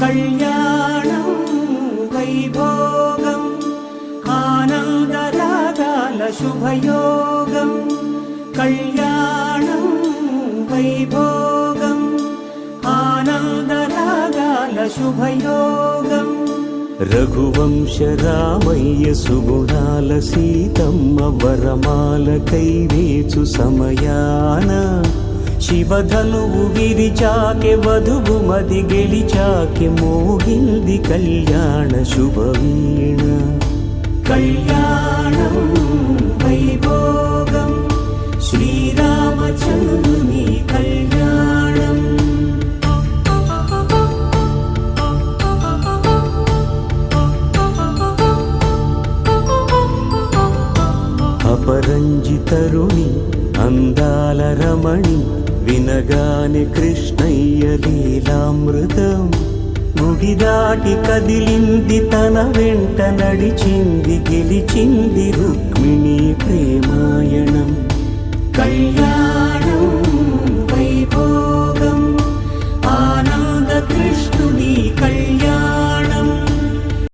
కళ్యాణం వైభోగం ఆనందరాగాల శుభయోగం కళ్యాణం వైభోగం ఆనందరాగాల శుభయోగం రఘువంశ రామయ్య సుగుణాల సీతమ్మ వరమాల కైవేచు సమయాన శివధనువు విరిచాకె వధువు మది గెలిచాకె మోగింది కళ్యాణ శుభవీణ కళ్యాణం వైభోగం శ్రీరామచంద్రుని కళ్యాణం అపరంజి తరుణి అందాల రమణి వినగానే కృష్ణయ్య లీలామృతం గుడి దాటి కదిలింది తన వెంట నడిచింది గెలిచింది రుక్మిణి ప్రేమ